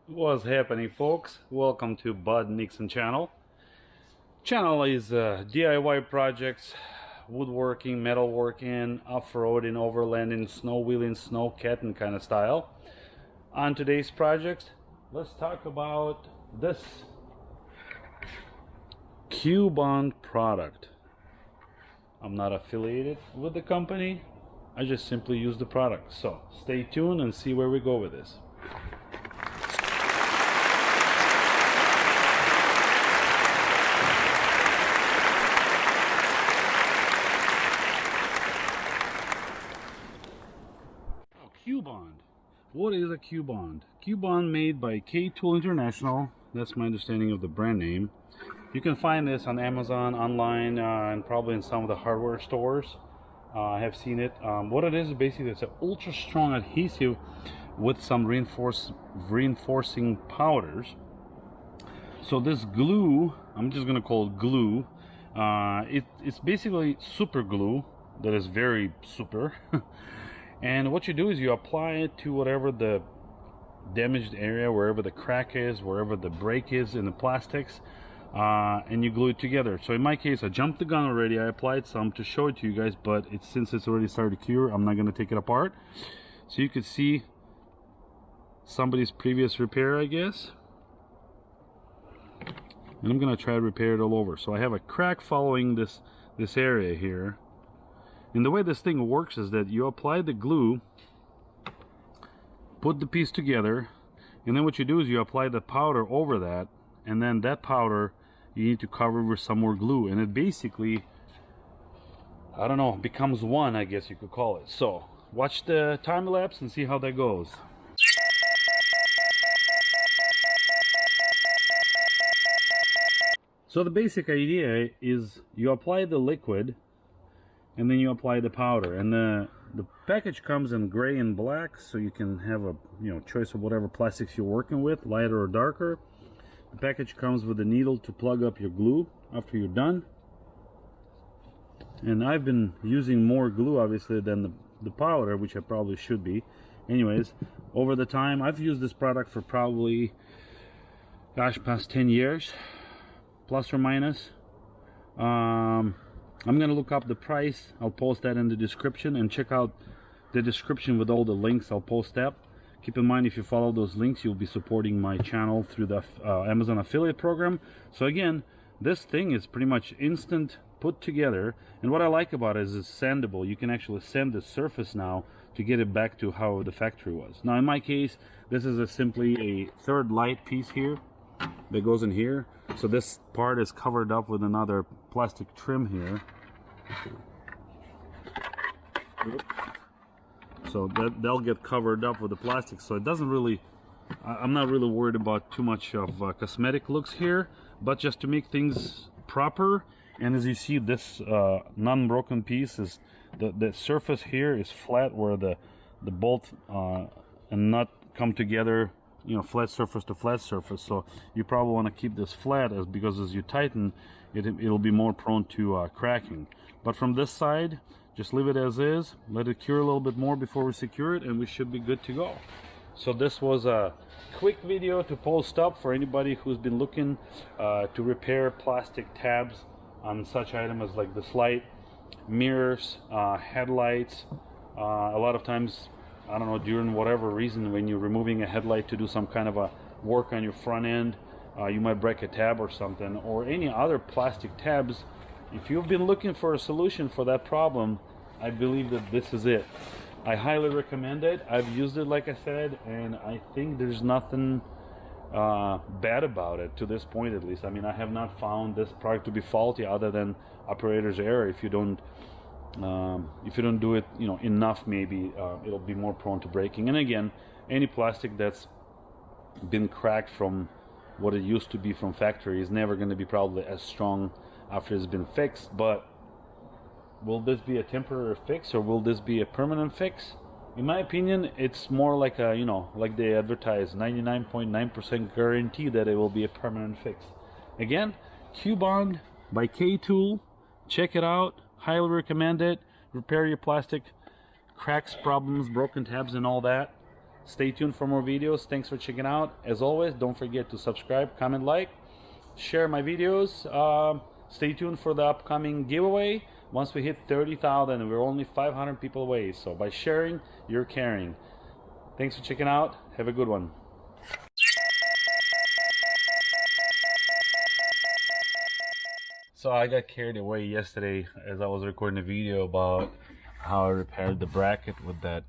What's happening, folks? Welcome to BudNixon channel. Channel is DIY projects, woodworking, metalworking, off-roading, overlanding, snow wheeling, snow catting kind of style. On today's project, let's talk about this Q-Bond product. I'm not affiliated with the company. I just simply use the product. So stay tuned and see where we go with this. Q-Bond. What is a Q-Bond? Q-Bond made by K-Tool International. That's my understanding of the brand name. You can find this on Amazon, online, and probably in some of the hardware stores. I have seen it. What it is basically it's an ultra strong adhesive with some reinforcing powders. So this glue, I'm just gonna call it glue. It's basically super glue that is very super. And what you do is you apply it to whatever the damaged area, wherever the crack is, wherever the break is in the plastics, and you glue it together. So in my case, I jumped the gun already. I applied some to show it to you guys, but since it's already started to cure, I'm not going to take it apart. So you could see somebody's previous repair, I guess. And I'm going to try to repair it all over. So I have a crack following this area here. And the way this thing works is that you apply the glue, put the piece together, and then what you do is you apply the powder over that, and then that powder you need to cover with some more glue, and it basically, I don't know, becomes one, I guess you could call it. So watch the time lapse and see how that goes. So the basic idea is you apply the liquid and then you apply the powder, and the package comes in gray and black, so you can have a choice of whatever plastics you're working with, lighter or darker. The package comes with a needle to plug up your glue after you're done, and I've been using more glue obviously than the powder, which I probably should be. Anyways, over the time I've used this product for probably, gosh, past 10 years plus or minus. I'm gonna look up the price. I'll post that in the description, and check out the description with all the links. I'll post that. Keep in mind, if you follow those links, you'll be supporting my channel through the Amazon affiliate program. So again, this thing is pretty much instant put together, and what I like about it is it's sandable. You can actually sand the surface now to get it back to how the factory was. Now in my case, this is simply a third light piece here that goes in here. So this part is covered up with another plastic trim here. So they'll get covered up with the plastic, so it doesn't really, I'm not really worried about too much of cosmetic looks here, but just to make things proper. And as you see, this non-broken piece is the surface here is flat, where the bolt and nut come together, flat surface to flat surface. So you probably want to keep this flat, because as you tighten it'll be more prone to cracking. But from this side, just leave it as is, let it cure a little bit more before we secure it, and we should be good to go. So this was a quick video to post up for anybody who's been looking to repair plastic tabs on such items as like this light, mirrors, headlights. A lot of times, I don't know, during whatever reason, when you're removing a headlight to do some kind of a work on your front end, you might break a tab or something, or any other plastic tabs. If you've been looking for a solution for that problem, I believe that this is it. I highly recommend it. I've used it, like I said, and I think there's nothing bad about it to this point, at least. I mean, I have not found this product to be faulty, other than operator's error. If you don't do it enough, maybe it'll be more prone to breaking. And again, any plastic that's been cracked from what it used to be from factory is never going to be probably as strong after it's been fixed. But will this be a temporary fix, or will this be a permanent fix? In my opinion, it's more like a, like they advertise, 99.9% guarantee that it will be a permanent fix. Again, Q-Bond by K-Tool. Check it out. Highly recommend it. Repair your plastic cracks, problems, broken tabs, and all that. Stay tuned for more videos. Thanks for checking out. As always, don't forget to subscribe, comment, like, share my videos. Stay tuned for the upcoming giveaway. Once we hit 30,000, we're only 500 people away. So by sharing, you're caring. Thanks for checking out. Have a good one. So I got carried away yesterday as I was recording a video about how I repaired the bracket with that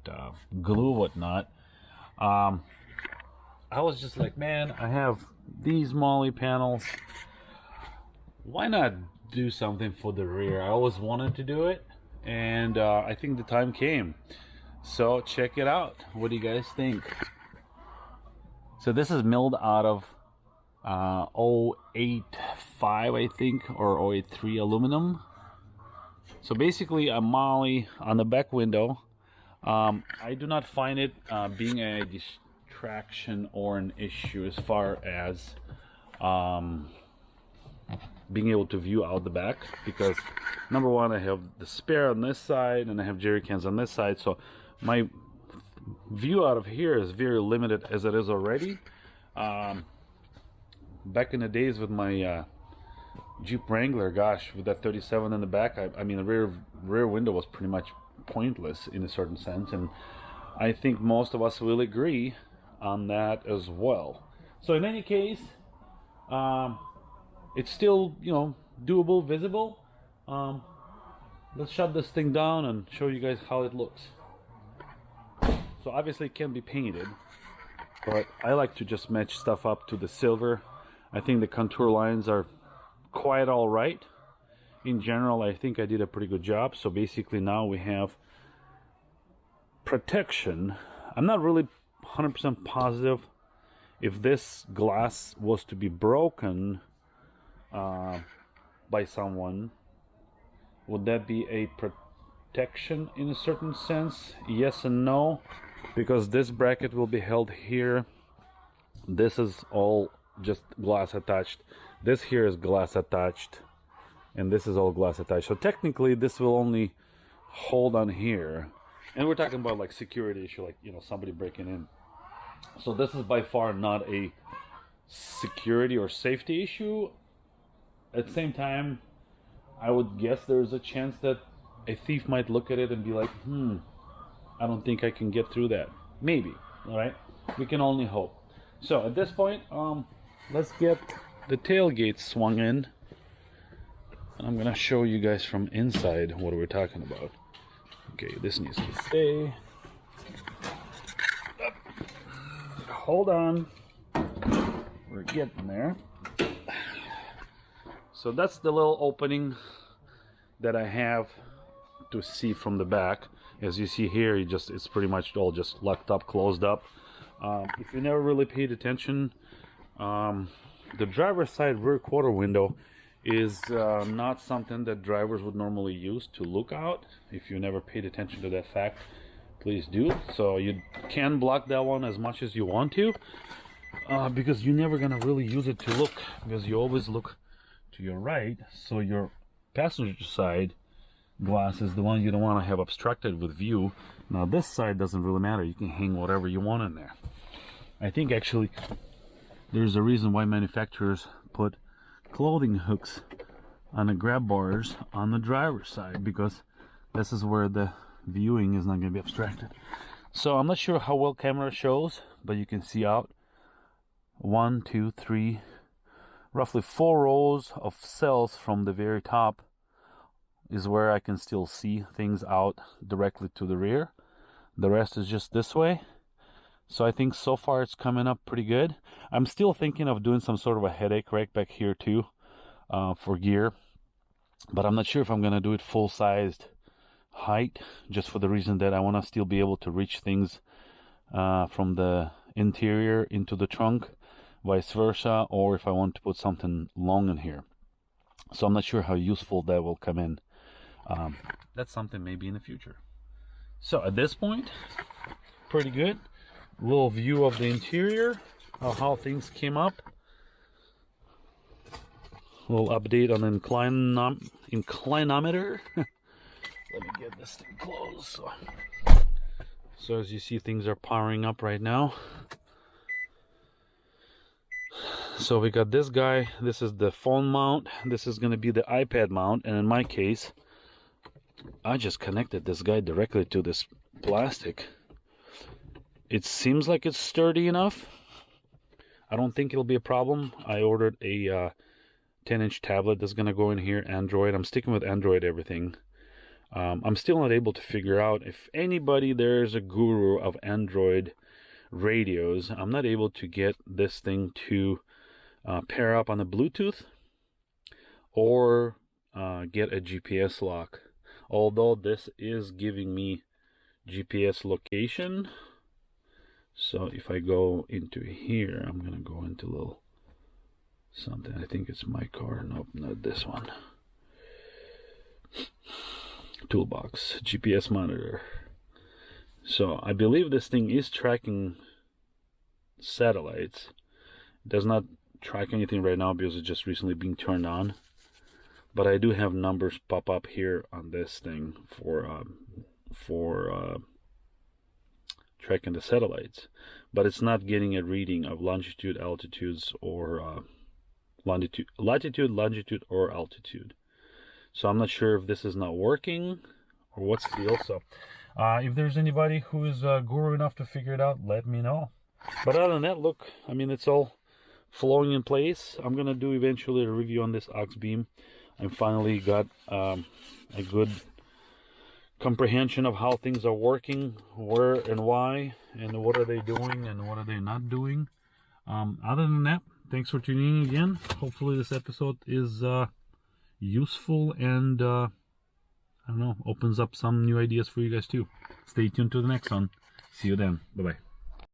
glue whatnot. I was just like, man, I have these Molle panels. Why not do something for the rear? I always wanted to do it, and I think the time came. So check it out. What do you guys think? So this is milled out of 085, I think, or 083 aluminum. So basically a Molle on the back window. I do not find it being a distraction or an issue as far as being able to view out the back, because number one, I have the spare on this side and I have jerry cans on this side, so my view out of here is very limited as it is already. Back in the days with my Jeep Wrangler, gosh, with that 37 in the back, I mean the rear window was pretty much pointless in a certain sense, and I think most of us will agree on that as well. So in any case, it's still, you know, doable, visible. Let's shut this thing down and show you guys how it looks. So obviously it can be painted, but I like to just match stuff up to the silver. I think the contour lines are quite all right. In general, I think I did a pretty good job. So basically now we have protection. I'm not really 100% positive if this glass was to be broken by someone, would that be a protection in a certain sense? Yes and no, because this bracket will be held here. This is all just glass attached. This here is glass attached, and this is all glass attached. So technically this will only hold on here, and we're talking about like security issue, like, you know, somebody breaking in. So this is by far not a security or safety issue. At the same time, I would guess there's a chance that a thief might look at it and be like, I don't think I can get through that. Maybe. All right, we can only hope. So at this point, let's get the tailgate swung in. I'm gonna show you guys from inside what we're talking about. Okay, this needs to stay. Hold on, we're getting there. So that's the little opening that I have to see from the back. As you see here, it's pretty much all just locked up, closed up. If you never really paid attention, the driver's side rear quarter window is not something that drivers would normally use to look out. If you never paid attention to that fact, please do. So you can block that one as much as you want to, because you're never gonna really use it to look, because you always look to your right. So your passenger side glass is the one you don't want to have obstructed with view. Now this side doesn't really matter. You can hang whatever you want in there. I think actually there's a reason why manufacturers put clothing hooks on the grab bars on the driver's side, because this is where the viewing is not going to be obstructed. So I'm not sure how well camera shows, but you can see out 1, 2, 3, roughly 4 rows of cells from the very top is where I can still see things out directly to the rear. The rest is just this way. So I think so far it's coming up pretty good. I'm still thinking of doing some sort of a headache rack back here too, for gear, but I'm not sure if I'm gonna do it full-sized height, just for the reason that I want to still be able to reach things from the interior into the trunk, vice versa, or if I want to put something long in here. So I'm not sure how useful that will come in. That's something maybe in the future. So at this point, pretty good. Little view of the interior, of how things came up. A little update on the inclinometer. Let me get this thing closed So as you see, things are powering up right now. So we got this guy. This is the phone mount. This is going to be the iPad mount. And in my case, I just connected this guy directly to this plastic. It seems like it's sturdy enough. I don't think it'll be a problem. I ordered a 10-inch tablet that's going to go in here, Android. I'm sticking with Android everything. I'm still not able to figure out if anybody there's a guru of Android radios. I'm not able to get this thing to pair up on the Bluetooth or get a GPS lock. Although this is giving me GPS location. So if I go into here, I'm gonna go into a little something. I think it's my car. Nope, not this one. Toolbox, GPS monitor. So I believe this thing is tracking satellites. It does not track anything right now because it's just recently being turned on. But I do have numbers pop up here on this thing for tracking the satellites, but it's not getting a reading of longitude, altitudes, or latitude, longitude, or altitude. So I'm not sure if this is not working or what's the deal. So if there's anybody who is guru enough to figure it out, let me know. But other than that, look, I mean, it's all flowing in place. I'm gonna do eventually a review on this aux beam. I finally got a good comprehension of how things are working, where and why, and what are they doing and what are they not doing. Other than that, thanks for tuning in again. Hopefully this episode is useful and I don't know, opens up some new ideas for you guys too. Stay tuned to the next one. See you then. Bye bye.